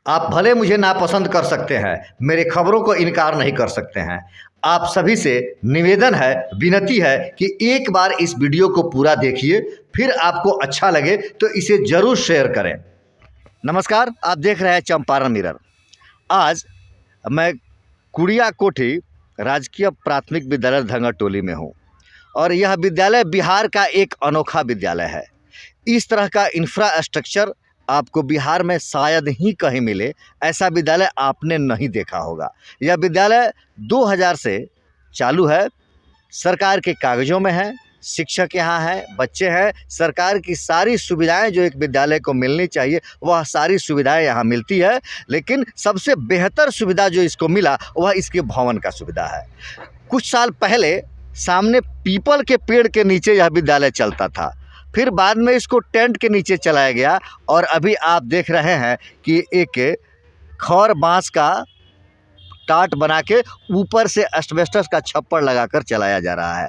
आप भले मुझे नापसंद कर सकते हैं, मेरे खबरों को इनकार नहीं कर सकते हैं। आप सभी से निवेदन है, विनती है कि एक बार इस वीडियो को पूरा देखिए, फिर आपको अच्छा लगे तो इसे ज़रूर शेयर करें। नमस्कार, आप देख रहे हैं चंपारण मिरर। आज मैं कुड़िया कोठी राजकीय प्राथमिक विद्यालय धंगाटोली में हूँ और यह विद्यालय बिहार का एक अनोखा विद्यालय है। इस तरह का इंफ्रास्ट्रक्चर आपको बिहार में शायद ही कहीं मिले, ऐसा विद्यालय आपने नहीं देखा होगा। यह विद्यालय 2000 से चालू है, सरकार के कागज़ों में है, शिक्षक यहाँ हैं, बच्चे हैं, सरकार की सारी सुविधाएं जो एक विद्यालय को मिलनी चाहिए वह सारी सुविधाएं यहाँ मिलती है। लेकिन सबसे बेहतर सुविधा जो इसको मिला वह इसके भवन का सुविधा है। कुछ साल पहले सामने पीपल के पेड़ के नीचे यह विद्यालय चलता था, फिर बाद में इसको टेंट के नीचे चलाया गया और अभी आप देख रहे हैं कि एक खौर बांस का टाट बना के ऊपर से एस्बेस्टस का छप्पर लगाकर चलाया जा रहा है।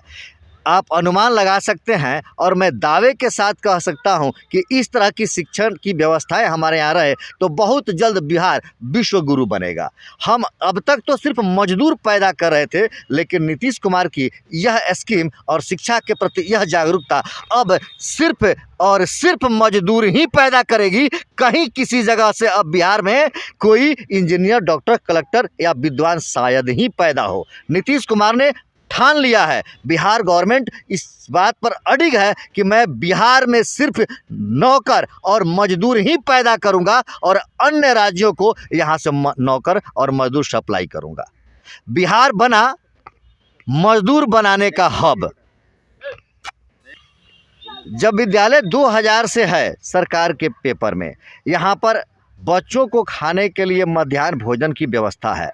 आप अनुमान लगा सकते हैं और मैं दावे के साथ कह सकता हूं कि इस तरह की शिक्षण की व्यवस्थाएं हमारे यहाँ रहे तो बहुत जल्द बिहार विश्व गुरु बनेगा। हम अब तक तो सिर्फ मजदूर पैदा कर रहे थे, लेकिन नीतीश कुमार की यह स्कीम और शिक्षा के प्रति यह जागरूकता अब सिर्फ और सिर्फ मजदूर ही पैदा करेगी। कहीं किसी जगह से अब बिहार में कोई इंजीनियर, डॉक्टर, कलेक्टर या विद्वान शायद ही पैदा हो। नीतीश कुमार ने ठान लिया है, बिहार गवर्नमेंट इस बात पर अडिग है कि मैं बिहार में सिर्फ नौकर और मजदूर ही पैदा करूंगा और अन्य राज्यों को यहां से नौकर और मजदूर सप्लाई करूंगा। बिहार बना मजदूर बनाने का हब। जब विद्यालय 2000 से है सरकार के पेपर में, यहाँ पर बच्चों को खाने के लिए मध्याह्न भोजन की व्यवस्था है,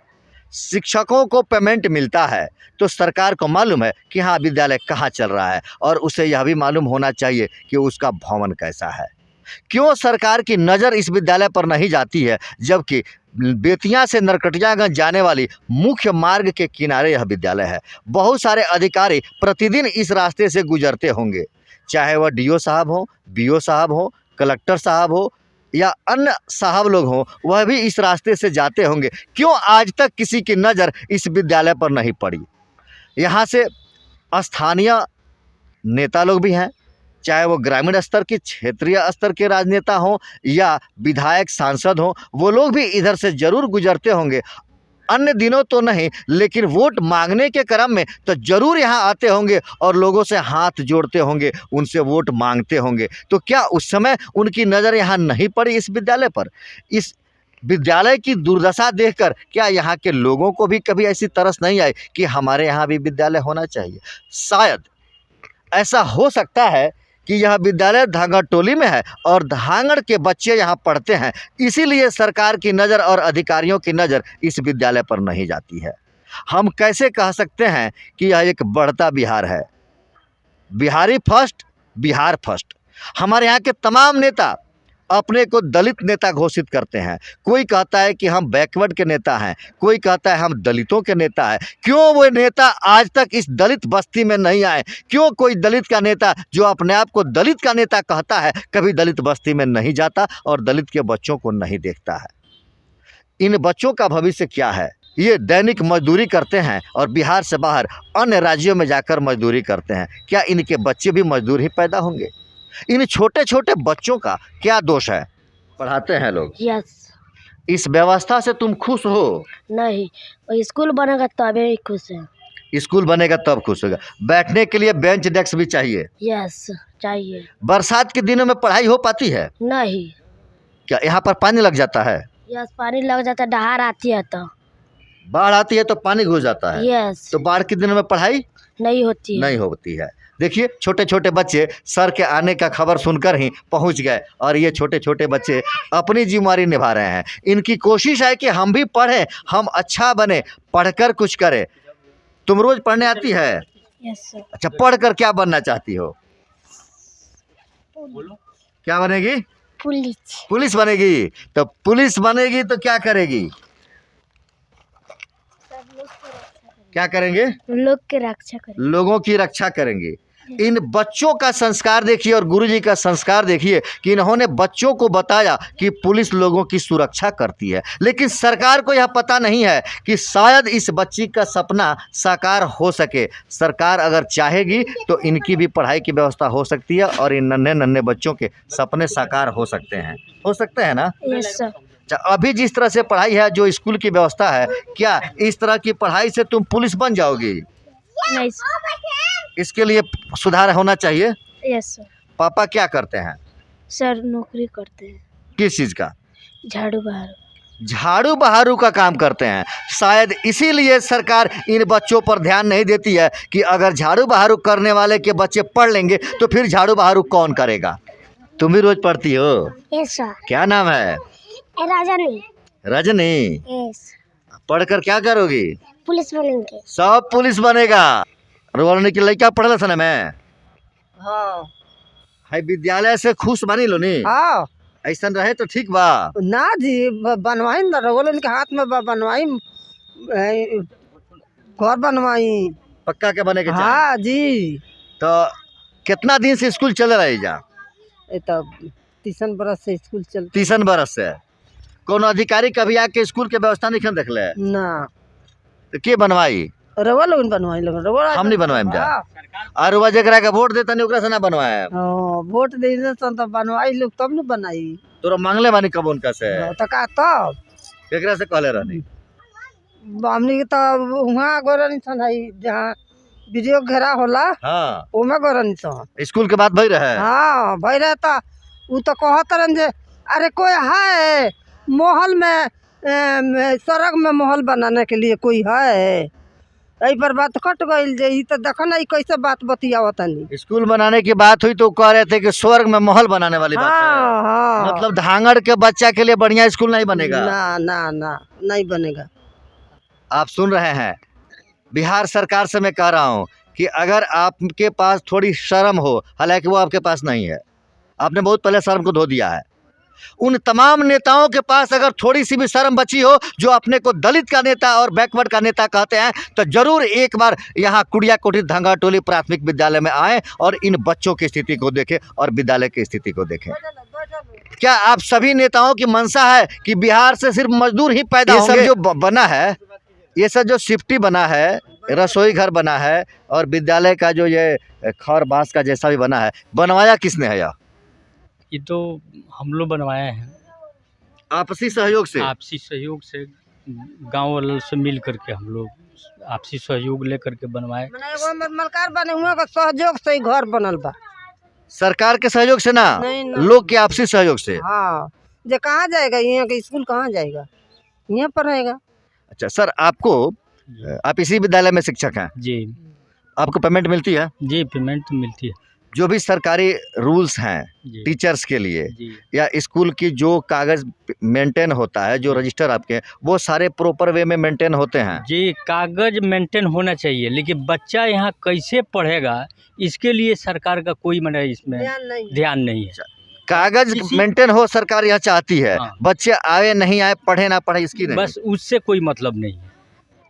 शिक्षकों को पेमेंट मिलता है, तो सरकार को मालूम है कि हाँ विद्यालय कहाँ चल रहा है और उसे यह भी मालूम होना चाहिए कि उसका भवन कैसा है। क्यों सरकार की नज़र इस विद्यालय पर नहीं जाती है, जबकि बेतिया से नरकटियागंज जाने वाली मुख्य मार्ग के किनारे यह विद्यालय है। बहुत सारे अधिकारी प्रतिदिन इस रास्ते से गुजरते होंगे, चाहे वह डीओ साहब हो, बीओ साहब हो, कलेक्टर साहब हो या अन्य साहब लोग हों, वह भी इस रास्ते से जाते होंगे। क्यों आज तक किसी की नज़र इस विद्यालय पर नहीं पड़ी? यहाँ से स्थानीय नेता लोग भी हैं, चाहे वो ग्रामीण स्तर के, क्षेत्रीय स्तर के राजनेता हों या विधायक, सांसद हों, वो लोग भी इधर से ज़रूर गुजरते होंगे। अन्य दिनों तो नहीं, लेकिन वोट मांगने के क्रम में तो ज़रूर यहाँ आते होंगे और लोगों से हाथ जोड़ते होंगे, उनसे वोट मांगते होंगे। तो क्या उस समय उनकी नज़र यहाँ नहीं पड़ी इस विद्यालय पर? इस विद्यालय की दुर्दशा देखकर क्या यहाँ के लोगों को भी कभी ऐसी तरस नहीं आई कि हमारे यहाँ भी विद्यालय होना चाहिए? शायद ऐसा हो सकता है कि यह विद्यालय धांगाटोली में है और धांगड़ के बच्चे यहाँ पढ़ते हैं, इसीलिए सरकार की नज़र और अधिकारियों की नज़र इस विद्यालय पर नहीं जाती है। हम कैसे कह सकते हैं कि यह एक बढ़ता बिहार है? Bihari first, Bihar first. हमारे यहाँ के तमाम नेता अपने को दलित नेता घोषित करते हैं। कोई कहता है कि हम बैकवर्ड के नेता हैं, कोई कहता है हम दलितों के नेता हैं। क्यों वो नेता आज तक इस दलित बस्ती में नहीं आए? क्यों कोई दलित का नेता जो अपने आप को दलित का नेता कहता है कभी दलित बस्ती में नहीं जाता और दलित के बच्चों को नहीं देखता है? इन बच्चों का भविष्य क्या है? ये दैनिक मजदूरी करते हैं और बिहार से बाहर अन्य राज्यों में जाकर मजदूरी करते हैं। क्या इनके बच्चे भी मजदूर ही पैदा होंगे? इन छोटे छोटे बच्चों का क्या दोष है? पढ़ाते हैं लोग। यस। इस व्यवस्था से तुम खुश हो? नहीं, स्कूल बनेगा तभी खुश है। स्कूल बनेगा तब खुश होगा। बैठने के लिए बेंच डेस्क भी चाहिए। यस, चाहिए। बरसात के दिनों में पढ़ाई हो पाती है? नहीं। क्या यहाँ पर पानी लग जाता है? यस, पानी लग जाता है, दहाड़ आती है तो। बाढ़ आती है तो पानी घुस जाता है? यस। तो बाढ़ के दिनों में पढ़ाई नहीं होती है। नहीं होती है। देखिए, छोटे छोटे बच्चे सर के आने का खबर सुनकर ही पहुंच गए और ये छोटे छोटे बच्चे अपनी जिम्मेदारी निभा रहे हैं। इनकी कोशिश है कि हम भी पढ़ें, हम अच्छा बने, पढ़कर कुछ करें। तुम रोज पढ़ने आती है? Yes sir. अच्छा, पढ़कर क्या बनना चाहती हो? क्या बनेगी? पुलिस। पुलिस बनेगी। तो पुलिस बनेगी तो क्या करेगी? क्या करेंगे? लोग की रक्षा करें। लोगों की रक्षा करेंगे। इन बच्चों का संस्कार देखिए और गुरुजी का संस्कार देखिए कि इन्होंने बच्चों को बताया कि पुलिस लोगों की सुरक्षा करती है, लेकिन सरकार को यह पता नहीं है कि शायद इस बच्ची का सपना साकार हो सके। सरकार अगर चाहेगी तो इनकी भी पढ़ाई की व्यवस्था हो सकती है और इन नन्हे नन्हे बच्चों के सपने साकार हो सकते हैं ना। Yes sir. अच्छा, अभी जिस तरह से पढ़ाई है, जो स्कूल की व्यवस्था है, क्या इस तरह की पढ़ाई से तुम पुलिस बन जाओगी? नहीं सर। इसके लिए सुधार होना चाहिए। Yes sir. पापा क्या करते हैं? सर नौकरी करते हैं, किस चीज़ का? झाड़ू बहार। झाड़ू बहारू का काम करते हैं। शायद इसीलिए सरकार इन बच्चों पर ध्यान नहीं देती है कि अगर झाड़ू बहारू करने वाले के बच्चे पढ़ लेंगे तो फिर झाड़ू बहारू कौन करेगा? तुम भी रोज पढ़ती हो? Yes sir. क्या नाम है? राजनी। रजनी। यस। पढ़कर क्या करोगी? पुलिस बनेंगे। सब पुलिस बनेगा। रोने की लड़का पढ़ल सन में हाँ है, विद्यालय से खुश बनी लो नी। हाँ ऐसा रहे तो ठीक बा। ना जी बनवाई न रवल उनके हाथ में बनवाई घर बनवाई। पक्का के बने के चाहे। हाँ जी। तो कितना दिन से स्कूल चल रही जा? ये तो 3 बरस से स्कूल चल 3 बरस से। कोनो अधिकारी कभी आके स्कूल के व्यवस्था नहीं देख ले? ना तो के बनवाई? रवल उन बनवाई लोग रवल हम नहीं बनवाएम जा। हाँ। और वह जगह का वोट देता नहीं ओकरा से ना बनवाए। हाँ, वोट दे दे तो बनवाई लोग तब न बनाई। तोरा मांगले बानी कब उनका से? तो का तब केकरा से कहले रहनी? हमनी के तो वहाँ गोरनी सन है जहाँ वीडियो घेरा होला हाँ, ओमे गोरनी सन। स्कूल के बात भई रहे। हाँ भाई रहता वो तो कहत रहन जे अरे कोई है महल में सड़क में महल बनाने के लिए कोई है। यही पर बात कट गई जे ई तो देखो ना ई कैसे बात बतियावत नहीं। स्कूल बनाने की बात हुई तो कह रहे थे कि स्वर्ग में महल बनाने वाली बात है। हाँ हाँ मतलब धांगड़ के बच्चा के लिए बढ़िया स्कूल नहीं बनेगा। ना ना ना नहीं बनेगा। आप सुन रहे हैं, बिहार सरकार से मैं कह रहा हूं कि अगर आपके पास थोड़ी शर्म हो, हालांकि वो आपके पास नहीं है, आपने बहुत पहले शर्म को धो दिया है, उन तमाम नेताओं के पास अगर थोड़ी सी भी शर्म बची हो जो अपने को दलित का नेता और बैकवर्ड का नेता कहते हैं, तो जरूर एक बार यहाँ कुड़िया कोठी धंगा टोली प्राथमिक विद्यालय में आएँ और इन बच्चों की स्थिति को देखें और विद्यालय की स्थिति को देखें। क्या आप सभी नेताओं की मंशा है कि बिहार से सिर्फ मजदूर ही पैदा होंगे? ये सब जो बना है, ये सब जो सिफ्टी बना है, रसोई घर बना है और विद्यालय का जो ये खर बांस का जैसा भी बना है, बनवाया किसने है? ये तो हम लोग बनवाए हैं आपसी सहयोग से। आपसी सहयोग से, गांव वालों से मिल करके हम लोग आपसी सहयोग लेकर के बनवाए। मलकार बने हुए का सहयोग से ही घर बनल बा। सरकार के सहयोग से ना, नहीं। लोग के आपसी सहयोग से। हाँ जे कहाँ जाएगा, यहाँ के स्कूल कहाँ जाएगा, यहाँ पर रहेगा। अच्छा सर, आपको आप इसी विद्यालय में शिक्षक हैं, जी आपको पेमेंट मिलती है? जी पेमेंट तो मिलती है जो भी सरकारी रूल्स हैं जी टीचर्स के लिए जी। या स्कूल की जो कागज मेंटेन होता है, जो रजिस्टर आपके, वो सारे प्रॉपर वे में मेंटेन होते हैं? जी कागज मेंटेन होना चाहिए, लेकिन बच्चा यहाँ कैसे पढ़ेगा इसके लिए सरकार का कोई मना इसमें ध्यान नहीं है। कागज मेंटेन हो, सरकार यह चाहती है। हाँ। बच्चे आए नहीं आए, पढ़े ना पढ़े, इसकी नहीं। बस उससे कोई मतलब नहीं है।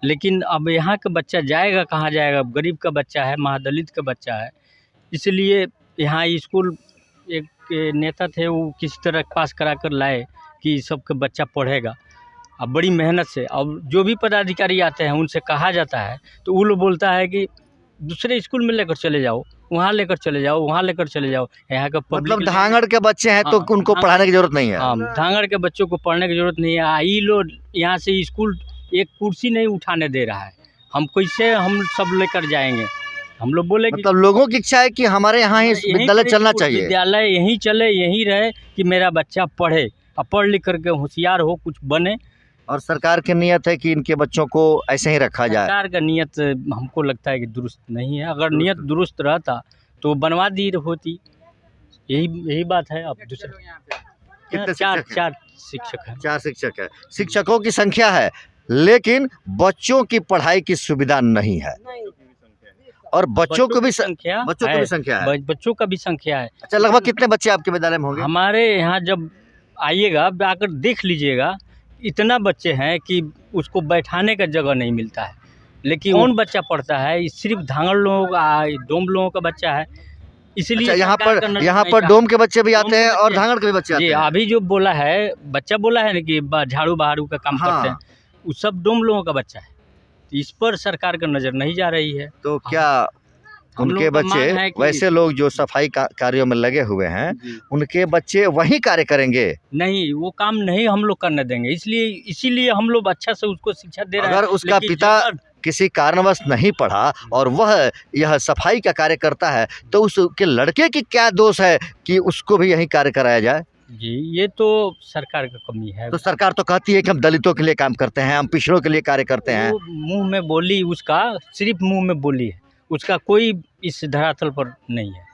लेकिन अब यहाँ का बच्चा जाएगा कहाँ जाएगा? गरीब का बच्चा है, महादलित का बच्चा है, इसलिए यहाँ स्कूल एक नेता थे वो किसी तरह पास करा कर लाए कि सबका बच्चा पढ़ेगा। अब बड़ी मेहनत से, अब जो भी पदाधिकारी आते हैं उनसे कहा जाता है तो वो लोग बोलता है कि दूसरे स्कूल में लेकर चले जाओ, वहाँ लेकर चले जाओ, वहाँ लेकर चले जाओ। यहाँ का मतलब धांगड़ के बच्चे हैं तो उनको पढ़ाने की जरूरत नहीं है। हाँ, धांगड़ के बच्चों को पढ़ने की जरूरत नहीं है। ये लोग यहाँ से स्कूल एक कुर्सी नहीं उठाने दे रहा है, हम कैसे हम सब लेकर जाएंगे? हम लोग बोले मतलब लोगों की इच्छा है कि हमारे यहाँ ही विद्यालय चलना चाहिए, विद्यालय यहीं चले, यहीं रहे कि मेरा बच्चा पढ़े और पढ़ लिख करके होशियार हो, कुछ बने। और सरकार की नियत है कि इनके बच्चों को ऐसे ही रखा जाए। सरकार का नियत हमको लगता है कि दुरुस्त नहीं है। अगर नियत दुरुस्त रहता तो बनवा दी होती। यही बात है। अब दूसरे कितने चार शिक्षक हैं? शिक्षक हैं। 4 शिक्षक है। शिक्षकों की संख्या है, लेकिन बच्चों की पढ़ाई की सुविधा नहीं है। और बच्चों की भी संख्या है। बच्चों का भी संख्या है। अच्छा, लगभग कितने बच्चे आपके विद्यालय में होंगे? हमारे यहाँ जब आइएगा, आकर देख लीजिएगा, इतना बच्चे हैं कि उसको बैठाने का जगह नहीं मिलता है। लेकिन कौन बच्चा पढ़ता है? ये सिर्फ धांगड़ लोगों का, डोम लोगों का बच्चा है, इसलिए अच्छा, सरकार का नजर यहाँ नहीं पर रहा। डोम के बच्चे भी डोम आते के हैं और बच्चे- धांगड़ के भी बच्चे आते जी, हैं। अभी जो बोला है, बच्चा बोला है ना कि झाड़ू बहारू का काम हाँ। करते हैं, वो सब डोम लोगों का बच्चा है। इस पर सरकार का नज़र नहीं जा रही है। तो क्या हम उनके लोगों का बच्चे मांग है कि- वैसे लोग जो सफाई कार्यों में लगे हुए हैं, जी। उनके बच्चे वही कार्य करेंगे? नहीं, वो काम नहीं हम लोग करने देंगे, इसीलिए हम लोग अच्छा से उसको शिक्षा दे रहे हैं। अगर उसका लेकिन पिता जगह- किसी कारणवश नहीं पढ़ा और वह यह सफाई का कार्य करता है, तो उसके लड़के की क्या दोष है कि उसको भी यही कार्य कराया जाए? जी, ये तो सरकार का कमी है। तो सरकार तो कहती है कि हम दलितों के लिए काम करते हैं, हम पिछड़ों के लिए कार्य करते हैं। वो मुंह में बोली, उसका सिर्फ मुंह में बोली है, उसका कोई इस धरातल पर नहीं है।